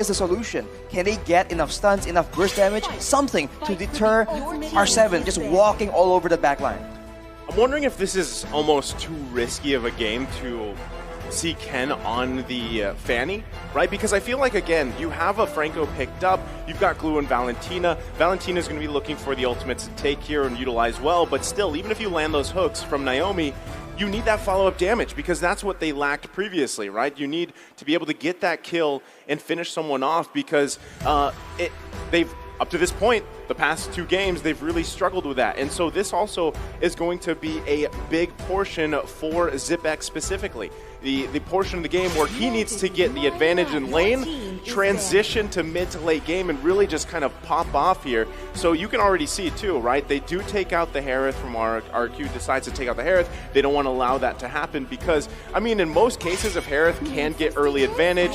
is the solution? Can they get enough stuns, enough burst damage, something to deter R7 just walking all over the backline? I'm wondering if this is almost too risky of a game to see Ken on the Fanny, right? Because I feel like, again, you have a Franco picked up, you've got Glue and Valentina. Valentina's going to be looking for the ultimates to take here and utilize well, but still, even if you land those hooks from Naomi, you need that follow-up damage because that's what they lacked previously, right? You need to be able to get that kill and finish someone off because they've, up to this point, the past 2 games, they've really struggled with that. And so this also is going to be a big portion for ZipX specifically. The portion of the game where he needs to get the advantage in lane, transition to mid to late game, and really just kind of pop off here. So you can already see too, right? They do take out the Harith from RQ, decides to take out the Harith. They don't want to allow that to happen because, I mean, in most cases, if Harith can get early advantage,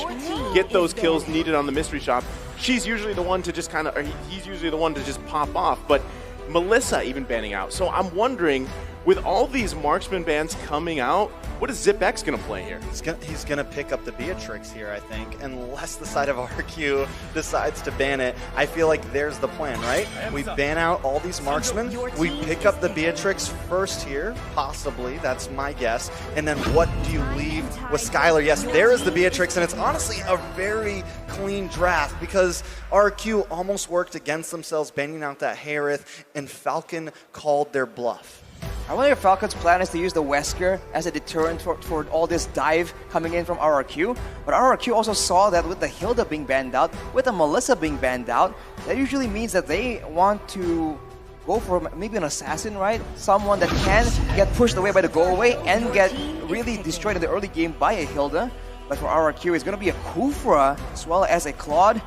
get those kills needed on the mystery shop, she's usually the one to just kind of, or he's usually the one to just pop off. But Melissa even banning out. So I'm wondering, with all these marksman bans coming out, what is ZipX going to play here? He's going to pick up the Beatrix here, I think, unless the side of RQ decides to ban it. I feel like there's the plan, right? We ban out all these marksmen, we pick up the Beatrix first here, possibly, that's my guess, and then what do you leave with Skylar? Yes, there is the Beatrix, and it's honestly a very clean draft because RQ almost worked against themselves, banning out that Harith, and Falcon called their bluff. I wonder if Falcon's plan is to use the Wesker as a deterrent for all this dive coming in from RRQ. But RRQ also saw that with the Hilda being banned out, with the Melissa being banned out, that usually means that they want to go for maybe an assassin, right? Someone that can get pushed away by the go-away and get really destroyed in the early game by a Hilda. But for RRQ, it's going to be a Kufra as well as a Claude.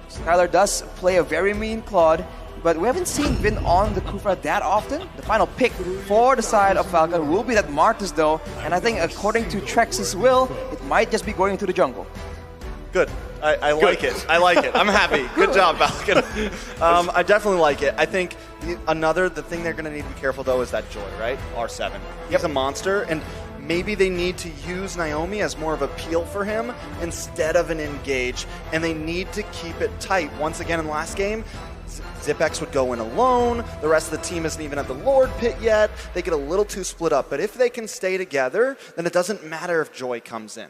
Skylar does play a very mean Claude, but we haven't seen Vin on the Kufra that often. The final pick for the side of Falcon will be that Martis though, and I think according to Trex's will, it might just be going to the jungle. Good. I like it. I like it. I'm happy. Good job, Falcon. I definitely like it. I think the thing they're going to need to be careful though is that Joy, right? R7. He's a monster, and maybe they need to use Naomi as more of a peel for him instead of an engage, and they need to keep it tight. Once again in last game, ZipX would go in alone, the rest of the team isn't even at the Lord Pit yet, they get a little too split up, but if they can stay together, then it doesn't matter if Joy comes in. I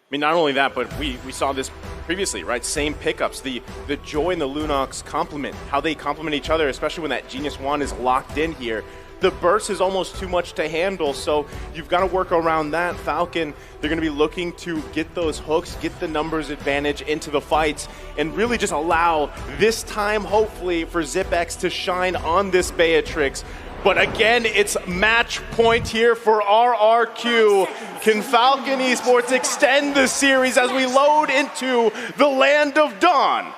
mean, not only that, but we saw this previously, right? Same pickups. The Joy and the Lunox complement, how they complement each other, especially when that Genius Wand is locked in here. The burst is almost too much to handle, so you've got to work around that. Falcon, they're going to be looking to get those hooks, get the numbers advantage into the fights, and really just allow this time, hopefully, for ZipX to shine on this Beatrix. But again, it's match point here for RRQ. Can Falcon Esports extend the series as we load into the Land of Dawn?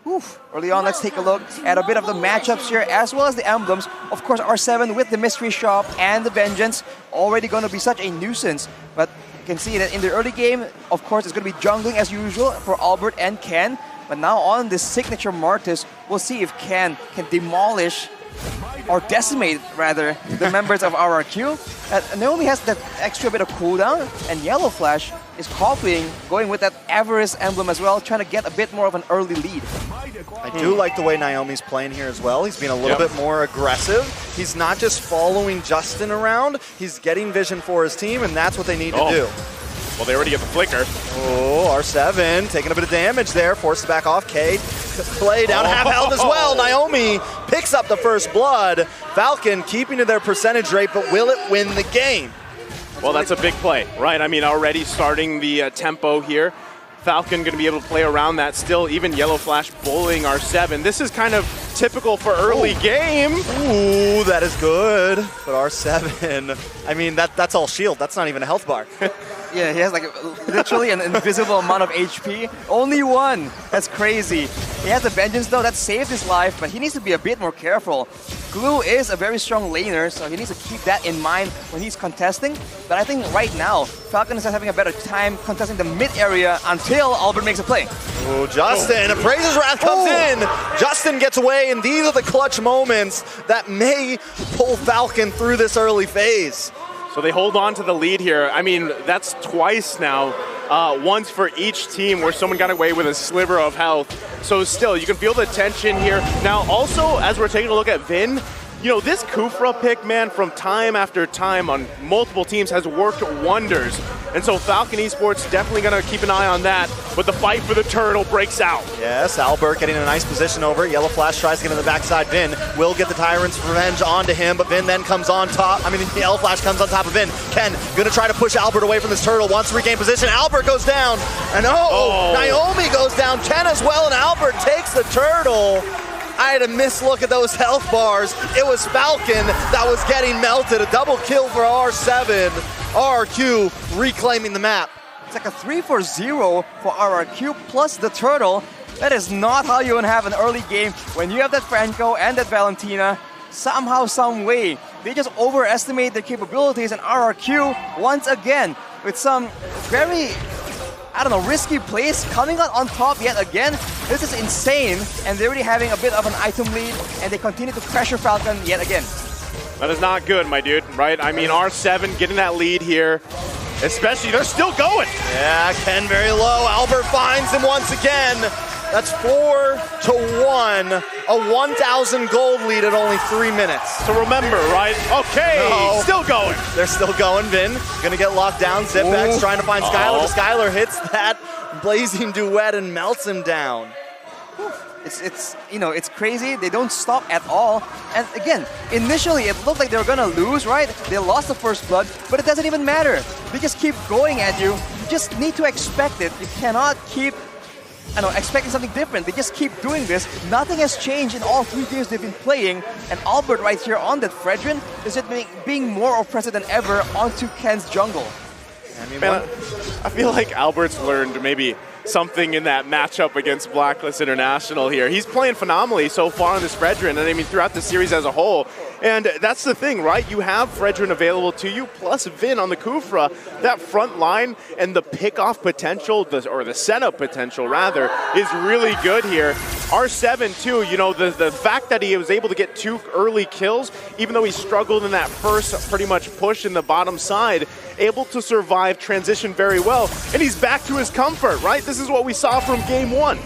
Oof. Early on, let's take a look at a bit of the matchups here, as well as the emblems. Of course, R7 with the Mystery Shop and the Vengeance, already going to be such a nuisance. But you can see that in the early game, of course, it's going to be jungling as usual for Albert and Ken. But now on this signature Martis, we'll see if Ken can demolish or decimate, rather, the members of RRQ. Naomi has that extra bit of cooldown, and Yellow Flash is copying, going with that Avarice emblem as well, trying to get a bit more of an early lead. I do like the way Naomi's playing here as well. He's being a little bit more aggressive. He's not just following Justin around, he's getting vision for his team, and that's what they need to do. Well, they already get the flicker. Oh, R7 taking a bit of damage there, forced back off. K play down half health as well. Naomi picks up the first blood. Falcon keeping to their percentage rate, but will it win the game? Well, that's a big play, right? I mean, already starting the tempo here. Falcon going to be able to play around that still, even Yellow Flash bullying R7. This is kind of typical for early game. Ooh, that is good. But R7, I mean, that's all shield. That's not even a health bar. Yeah, he has like literally an invisible amount of HP. Only one. That's crazy. He has the Vengeance though, that saved his life, but he needs to be a bit more careful. Glue is a very strong laner, so he needs to keep that in mind when he's contesting. But I think right now, Falcon is having a better time contesting the mid area until Albert makes a play. Oh, Justin, Appraiser's Wrath comes in. Justin gets away, and these are the clutch moments that may pull Falcon through this early phase. So they hold on to the lead here. I mean, that's twice now once for each team where someone got away with a sliver of health. So still, you can feel the tension here. Now, also, as we're taking a look at Vin, you know, this Kufra pick, man, from time after time on multiple teams has worked wonders. And so Falcon Esports definitely going to keep an eye on that. But the fight for the turtle breaks out. Yes, Albert getting a nice position over. Yellow Flash tries to get in the backside. Vin will get the Tyrant's Revenge onto him, but Vin then comes on top. I mean, Yellow Flash comes on top of Vin. Ken going to try to push Albert away from this turtle. Wants to regain position. Albert goes down. And Naomi goes down. Ken as well, and Albert takes the turtle. I had a mislook at those health bars. It was Falcon that was getting melted. A double kill for R7. RRQ reclaiming the map. It's like a 3-for-0 for RRQ plus the turtle. That is not how you want to have an early game when you have that Franco and that Valentina. Somehow, some way, they just overestimate their capabilities, and RRQ, once again, with some very, I don't know, risky plays, coming out on top yet again. This is insane, and they're already having a bit of an item lead, and they continue to pressure Falcon yet again. That is not good, my dude, right? I mean, R7 getting that lead here, especially, they're still going. Yeah, Ken very low. Albert finds him once again. That's 4-1, a 1,000 gold lead at only 3 minutes. So remember, right? Okay, still going. They're still going. Vin gonna get locked down. Zipx trying to find Skylar. Skylar hits that blazing duet and melts him down. It's you know, it's crazy. They don't stop at all. And again, initially it looked like they were gonna lose, right? They lost the first blood, but it doesn't even matter. They just keep going at you. You just need to expect it. You cannot keep, I don't know, expecting something different. They just keep doing this. Nothing has changed in all 3 games they've been playing. And Albert right here on that Fredrin is just being more oppressive than ever onto Ken's jungle. I mean, Man, I feel like Albert's learned maybe something in that matchup against Blacklist International here. He's playing phenomenally so far on this Fredrin, and I mean throughout the series as a whole. And that's the thing, right? You have Fredrin available to you, plus Vin on the Kufra. That front line and the pick-off potential, or the setup potential, rather, is really good here. R7, too, you know, the fact that he was able to get 2 early kills, even though he struggled in that first pretty much push in the bottom side, able to survive transition very well. And he's back to his comfort, right? This is what we saw from game 1.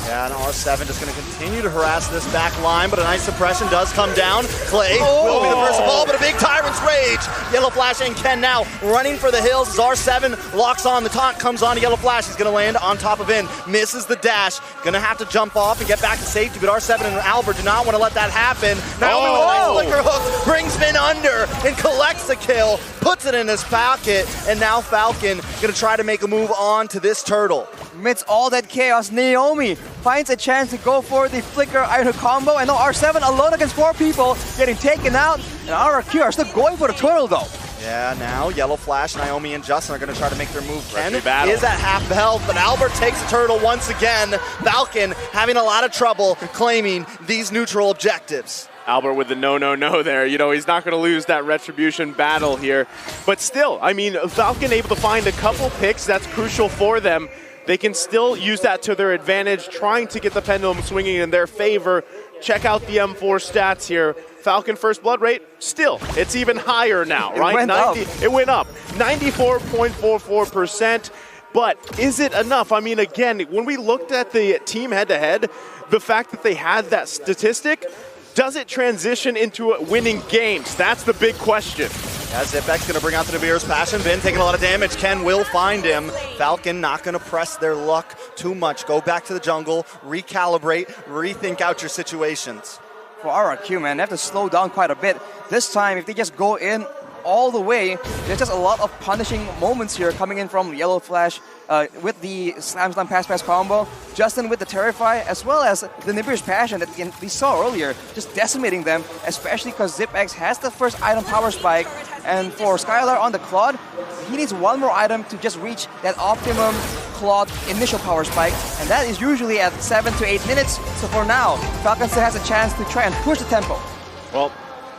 Yeah, and R7 just going to continue to harass this back line, but a nice suppression does come down. Clay will be the first of all, but a big Tyrant's Rage. Yellow Flash and Ken now running for the hills as R7 locks on. The taunt comes on to Yellow Flash. He's going to land on top of Vin. Misses the dash. Going to have to jump off and get back to safety, but R7 and Albert do not want to let that happen. Naomi with a nice flicker hook brings Vin under and collects the kill, puts it in his pocket, and now Falcon going to try to make a move on to this turtle. Amidst all that chaos, Naomi finds a chance to go for the flicker iron combo, and now R7 alone against 4 people getting taken out, and RRQ are still going for the turtle though. Yeah, now Yellow Flash, Naomi, and Justin are going to try to make their move. Ken is battle. at half health, but Albert takes the turtle once again. Falcon having a lot of trouble claiming these neutral objectives. Albert with the no there. You know, he's not going to lose that retribution battle here. But still, I mean, Falcon able to find a couple picks. That's crucial for them. They can still use that to their advantage, trying to get the pendulum swinging in their favor. Check out the M4 stats here. Falcon first blood rate, still, it's even higher now, right? It went up. 94.44%. But is it enough? I mean, again, when we looked at the team head-to-head, the fact that they had that statistic, does it transition into winning games? That's the big question. As Zipx going to bring out the Navir's Passion. Vin taking a lot of damage. Ken will find him. Falcon not going to press their luck too much. Go back to the jungle, recalibrate, rethink out your situations. For RRQ, man, they have to slow down quite a bit. This time, if they just go in all the way, there's just a lot of punishing moments here coming in from Yellow Flash with the Slam Pass combo, Justin with the Terrify, as well as the Navir's Passion that we saw earlier, just decimating them, especially because Zipx has the first item power spike, and for Skylar on the Claude, he needs one more item to just reach that optimum Claude initial power spike, and that is usually at 7 to 8 minutes, so for now, Falcon still has a chance to try and push the tempo. Well,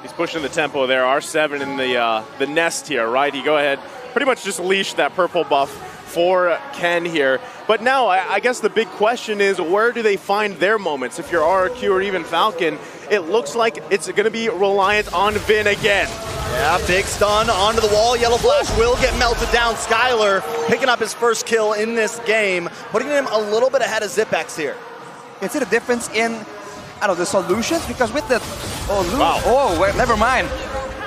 he's pushing the tempo there. R7 in the nest here, right? He go ahead, pretty much just leash that purple buff for Ken here. But now, I guess the big question is, where do they find their moments? If you're RRQ or even Falcon, it looks like it's going to be reliant on Vin again. Yeah, big stun onto the wall. Yellow Flash will get melted down. Skylar picking up his first kill in this game, putting him a little bit ahead of ZipX here. You can see the difference in, I don't know, the solutions, because with the, wait, never mind.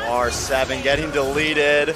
R7 getting deleted.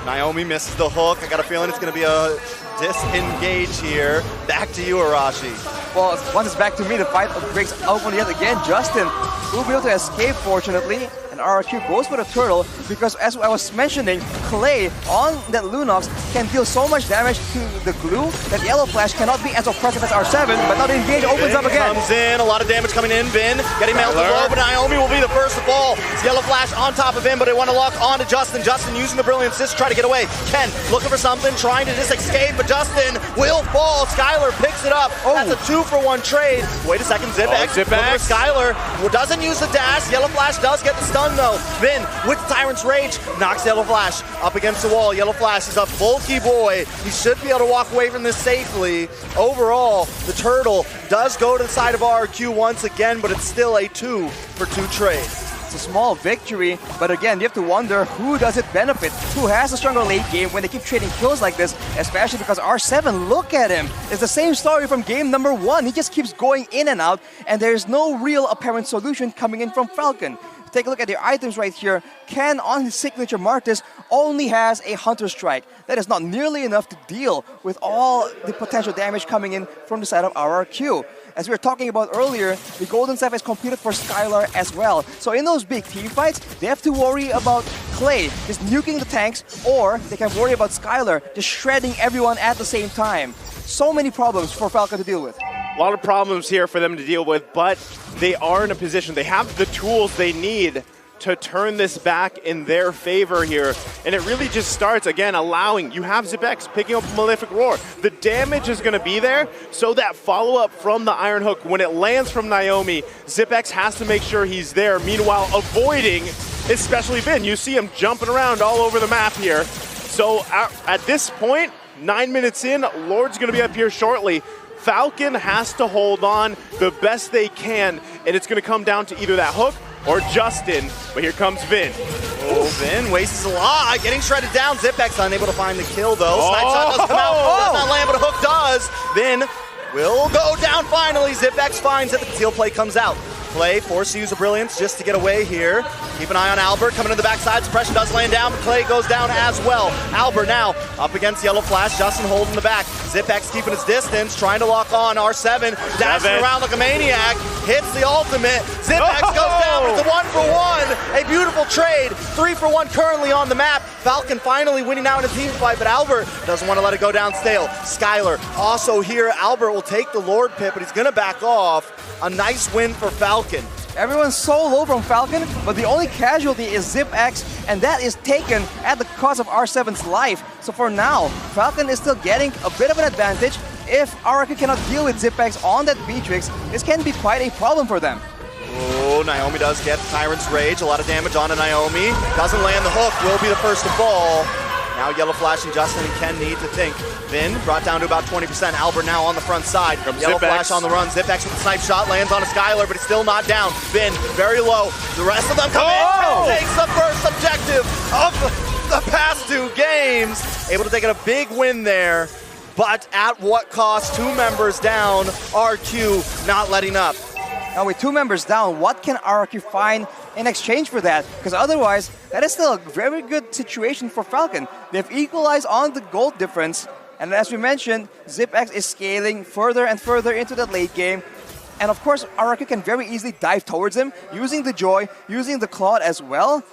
Naomi misses the hook. I got a feeling it's going to be a disengage here. Back to you, Arashi. Well, once it's back to me, the fight breaks open yet again. Justin will be able to escape, fortunately. And RRQ goes for the turtle because, as I was mentioning, Clay on that Lunox can deal so much damage to the glue that Yellow Flash cannot be as oppressive as R7, but now the engage opens up again. Comes in, a lot of damage coming in. Vin getting melted low, but Naomi will be the first to fall. Yellow Flash on top of him, but they want to lock onto Justin. Justin using the Brilliant Assist to try to get away. Ken looking for something, trying to just escape, but Justin will fall. Skylar picks it up. That's a 2-for-1 trade. Wait a second, ZipX. Looking for Skylar. Doesn't use the dash. Yellow Flash does get the stun though. Vin with Tyrant's Rage knocks Yellow Flash up against the wall. Yellow Flash is a bulky boy. He should be able to walk away from this safely. Overall, the turtle does go to the side of RRQ once again, but it's still a 2-for-2 trade. It's a small victory, but again, you have to wonder who does it benefit? Who has a stronger late game when they keep trading kills like this, especially because R7, look at him. It's the same story from game number 1. He just keeps going in and out, and there's no real apparent solution coming in from Falcon. Take a look at the items right here. Ken, on his signature Martis, only has a Hunter Strike. That is not nearly enough to deal with all the potential damage coming in from the side of RRQ. As we were talking about earlier, the Golden Staff is competed for Skylar as well. So in those big team fights, they have to worry about Clay just nuking the tanks, or they can worry about Skylar just shredding everyone at the same time. So many problems for Falcon to deal with. A lot of problems here for them to deal with, but they are in a position, they have the tools they need to turn this back in their favor here. And it really just starts, again, allowing, you have ZipX picking up Malefic Roar. The damage is gonna be there, so that follow-up from the Iron Hook, when it lands from Naomi, ZipX has to make sure he's there, meanwhile avoiding, especially Vin. You see him jumping around all over the map here. So at this point, 9 minutes in, Lord's gonna be up here shortly. Falcon has to hold on the best they can, and it's going to come down to either that hook or Justin, but here comes Vin. Oh, Vin wastes a lot, getting shredded down. ZipX unable to find the kill though. Snipe shot does come out, does not land, but a hook does. Vin will go down finally. ZipX finds it, the conceal play comes out. Clay forced to use a Brilliance just to get away here. Keep an eye on Albert coming to the backside. Suppression does land down, but Clay goes down as well. Albert now up against Yellow Flash. Justin holding the back. ZipX keeping his distance, trying to lock on R7. Dashing around like a maniac. Hits the ultimate. ZipX goes down. It's a 1-for-1. A beautiful trade. 3-for-1 currently on the map. Falcon finally winning out in a team fight, but Albert doesn't want to let it go down stale. Skylar also here. Albert will take the Lord pit, but he's going to back off. A nice win for Falcon. Everyone's so low from Falcon, but the only casualty is ZipX, and that is taken at the cost of R7's life. So for now, Falcon is still getting a bit of an advantage. If RRQ cannot deal with ZipX on that Beatrix, this can be quite a problem for them. Oh, Naomi does get Tyrant's Rage. A lot of damage onto Naomi. Doesn't land the hook, will be the first to fall. Now Yellow Flash and Justin and Ken need to think. Vin brought down to about 20%. Albert now on the front side. Yellow Flash on the run. ZipX with the snipe shot. Lands on a Skylar, but he's still not down. Vin very low. The rest of them come in. Takes the first objective of the past 2 games. Able to take a big win there. But at what cost? 2 members down. RQ not letting up. Now with 2 members down, what can RRQ find in exchange for that? Because otherwise, that is still a very good situation for Falcon. They've equalized on the gold difference, and as we mentioned, ZipX is scaling further and further into the late game. And of course, RRQ can very easily dive towards him, using the Joy, using the Claude as well.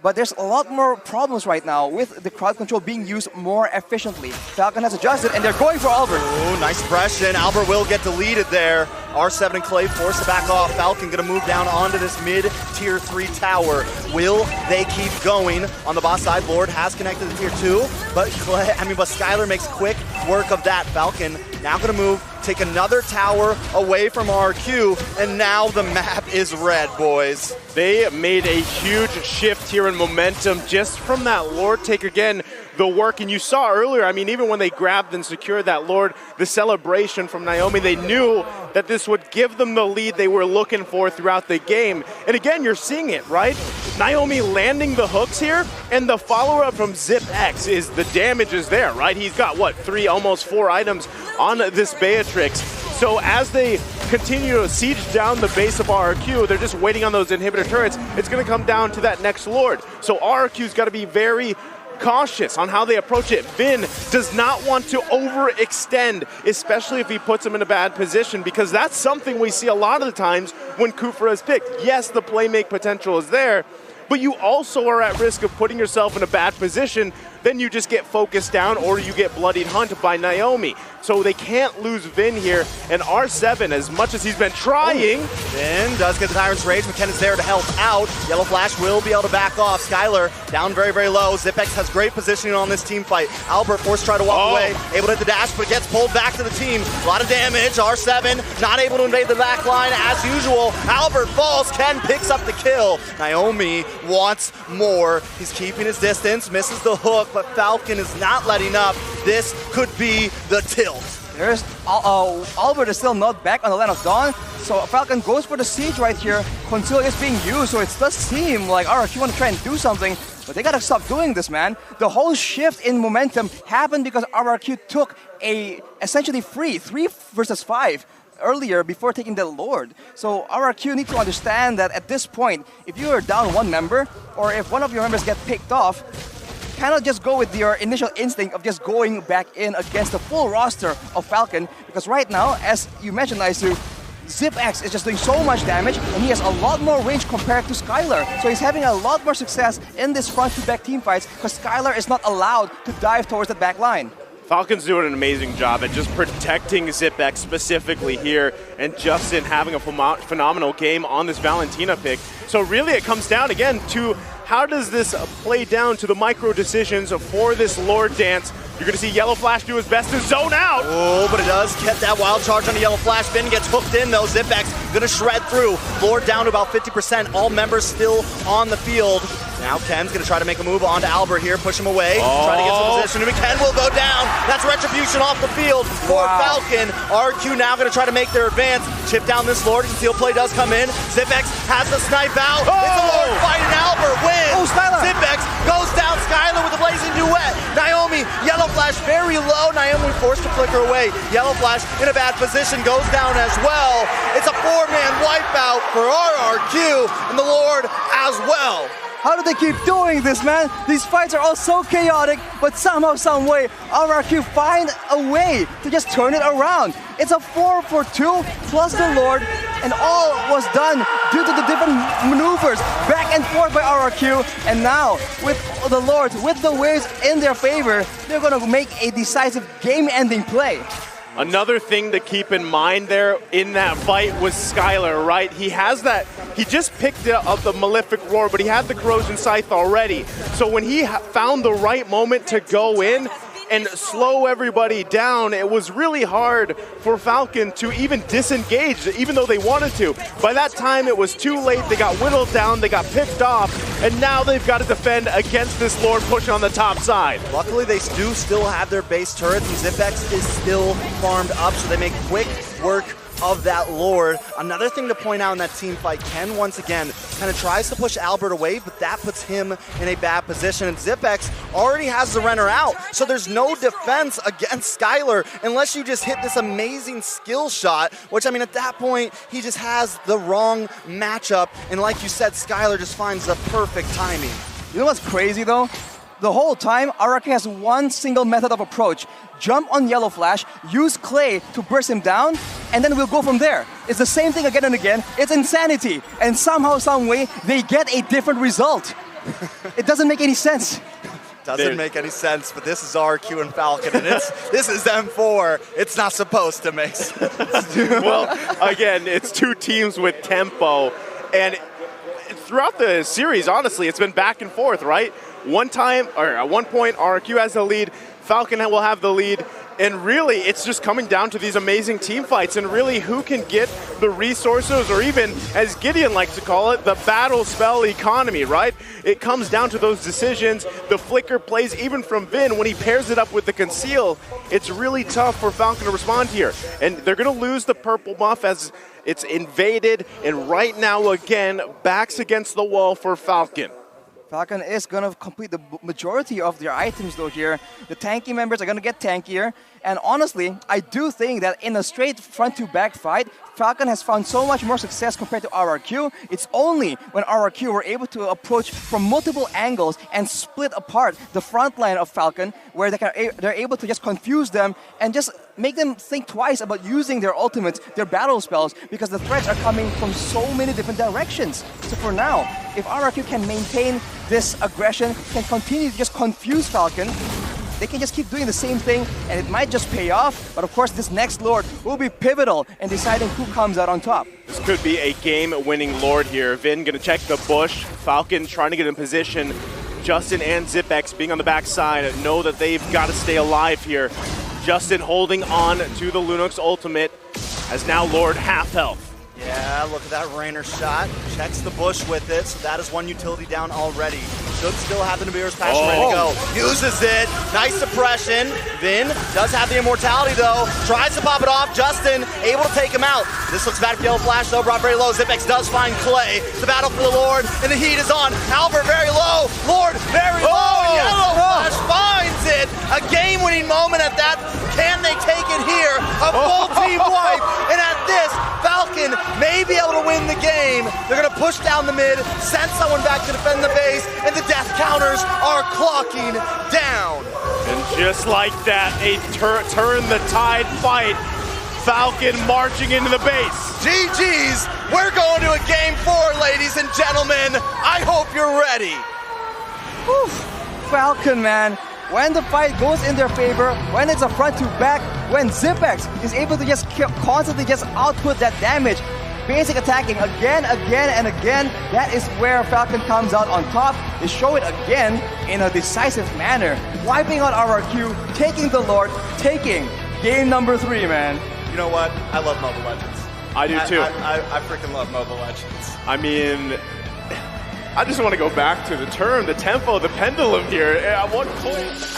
But there's a lot more problems right now with the crowd control being used more efficiently. Falcon has adjusted, and they're going for Albert. Oh, nice suppression. Albert will get deleted there. R7 and Clay forced to back off. Falcon going to move down onto this mid-tier 3 tower. Will they keep going? On the boss side, Lord has connected to tier 2, but Skylar makes quick work of that. Falcon now going to move take another tower away from RRQ, and now the map is red, boys. They made a huge shift here in momentum just from that Lord take again. The work, and you saw earlier, I mean, even when they grabbed and secured that Lord, the celebration from Naomi, they knew that this would give them the lead they were looking for throughout the game. And again, you're seeing it, right? Naomi landing the hooks here, and the follow-up from ZipX is the damage is there, right? He's got, what, 3, almost 4 items on this Beatrix. So as they continue to siege down the base of RRQ, they're just waiting on those inhibitor turrets. It's going to come down to that next Lord. So RRQ's got to be very cautious on how they approach it. Vin does not want to overextend, especially if he puts him in a bad position, because that's something we see a lot of the times when Kufra is picked. Yes, the playmake potential is there, but you also are at risk of putting yourself in a bad position. Then you just get focused down or you get bloodied hunt by Naomi. So they can't lose Vin here. And R7, as much as he's been trying. Vin does get the Tyrant's Rage. McKenna is there to help out. Yellow Flash will be able to back off. Skylar down very, very low. ZipX has great positioning on this team fight. Albert forced to try to walk away. Able to hit the dash, but gets pulled back to the team. A lot of damage. R7 not able to invade the back line as usual. Albert falls. Ken picks up the kill. Naomi wants more. He's keeping his distance. Misses the hook, but Falcon is not letting up. This could be the tilt. There's Albert is still not back on the Land of Dawn, so Falcon goes for the siege right here. Conceal is being used, so it does seem like RRQ want to try and do something, but they gotta stop doing this, man. The whole shift in momentum happened because RRQ took a essentially free 3 versus 5 earlier before taking the Lord. So RRQ need to understand that at this point, if you are down one member, or if one of your members get picked off, cannot just go with your initial instinct of just going back in against the full roster of Falcon, because right now, as you mentioned, Aisu, ZipX is just doing so much damage, and he has a lot more range compared to Skylar. So he's having a lot more success in this front-to-back team fights, because Skylar is not allowed to dive towards the back line. Falcon's doing an amazing job at just protecting ZipX specifically here, and Justin having a phenomenal game on this Valentina pick. So really it comes down again to how does this play down to the micro decisions for this Lord dance. You're going to see Yellow Flash do his best to zone out. Oh, but it does get that wild charge on the Yellow Flash. Vin gets hooked in though. ZipX going to shred through. Lord down to about 50%. All members still on the field. Now Ken's going to try to make a move onto Albert here, push him away, try to get some position, and Ken will go down. That's Retribution off the field for Falcon. RQ now going to try to make their advance, chip down this Lord. Conceal play does come in. ZipX has the snipe out. It's a Lord fighting. Albert wins. ZipX goes down. Skylar with the blazing duet. Naomi, Yellow Flash very low. Naomi forced to flicker away. Yellow Flash in a bad position, goes down as well. It's a 4-man wipeout for RRQ and the Lord as well. How do they keep doing this, man? These fights are all so chaotic, but somehow, some way, RRQ find a way to just turn it around. It's a 4-for-2 plus the Lord, and all was done due to the different maneuvers back and forth by RRQ. And now, with the Lords, with the waves in their favor, they're going to make a decisive game-ending play. Another thing to keep in mind there in that fight was Skylar, right? He has that, he just picked up the Malefic Roar, but he had the Corrosion Scythe already. So when he found the right moment to go in and slow everybody down, it was really hard for Falcon to even disengage, even though they wanted to. By that time, it was too late. They got whittled down, they got picked off, and now they've got to defend against this Lord pushing on the top side. Luckily, they do still have their base turrets, and ZipX is still farmed up, so they make quick work of that Lord. Another thing to point out in that team fight, Ken once again kind of tries to push Albert away, but that puts him in a bad position. And ZipX already has the Renner out, so there's no defense against Skylar unless you just hit this amazing skill shot, which, I mean, at that point, he just has the wrong matchup. And like you said, Skylar just finds the perfect timing. You know what's crazy, though? The whole time, RRQ has one single method of approach. Jump on Yellow Flash, use Clay to burst him down, and then we'll go from there. It's the same thing again and again. It's insanity. And somehow, some way, they get a different result. It doesn't make any sense. Doesn't make any sense, but this is RQ and Falcon, and this is M4. It's not supposed to make sense. Well, again, it's two teams with tempo, and throughout the series, honestly, it's been back and forth, right? At one point, RQ has the lead, Falcon will have the lead, And really, it's just coming down to these amazing team fights and really who can get the resources, or even, as Gideon likes to call it, the battle spell economy, right? It comes down to those decisions, the flicker plays, even from Vin, when he pairs it up with the conceal, it's really tough for Falcon to respond here. And they're going to lose the purple buff as it's invaded, and right now, again, backs against the wall for Falcon. Falcon is going to complete the majority of their items though here. The tanky members are going to get tankier. And honestly, I do think that in a straight front-to-back fight, Falcon has found so much more success compared to RRQ. It's only when RRQ were able to approach from multiple angles and split apart the front line of Falcon, where they're able to just confuse them and just make them think twice about using their ultimates, their battle spells, because the threats are coming from so many different directions. So for now, if RRQ can maintain this aggression, can continue to just confuse Falcon, they can just keep doing the same thing, and it might just pay off. But of course, this next Lord will be pivotal in deciding who comes out on top. This could be a game-winning Lord here. Vin gonna check the bush. Falcon trying to get in position. Justin and Zipex being on the backside know that they've got to stay alive here. Justin holding on to the Lunox ultimate as now Lord half health. Yeah, look at that Rainer shot. Checks the bush with it, so that is one utility down already. Should still have the Nibiru's passion ready to go. Uses it. Nice suppression. Vin does have the immortality though. Tries to pop it off. Justin able to take him out. This looks bad for Yellow Flash though. Brought very low. Zipex does find Clay. The battle for the Lord, and the heat is on. Albert very low. Lord very low. And Yellow Flash finds it. A game-winning moment at that. Can they take it here? A full team wipe. And at this, Falcon may be able to win the game. They're going to push down the mid, send someone back to defend the base, and the death counters are clocking down. And just like that, a turn the tide fight. Falcon marching into the base. GG's, we're going to a game 4, ladies and gentlemen. I hope you're ready. Whew. Falcon, man. When the fight goes in their favor, when it's a front-to-back, when Zipex is able to just constantly just output that damage, basic attacking again, and again, that is where Falcon comes out on top. They show it again in a decisive manner, wiping out RRQ, taking the Lord, taking game number 3, man. You know what? I love Mobile Legends. I do too. I freaking love Mobile Legends. I mean, I just want to go back to the turn, the tempo, the pendulum here. At what point?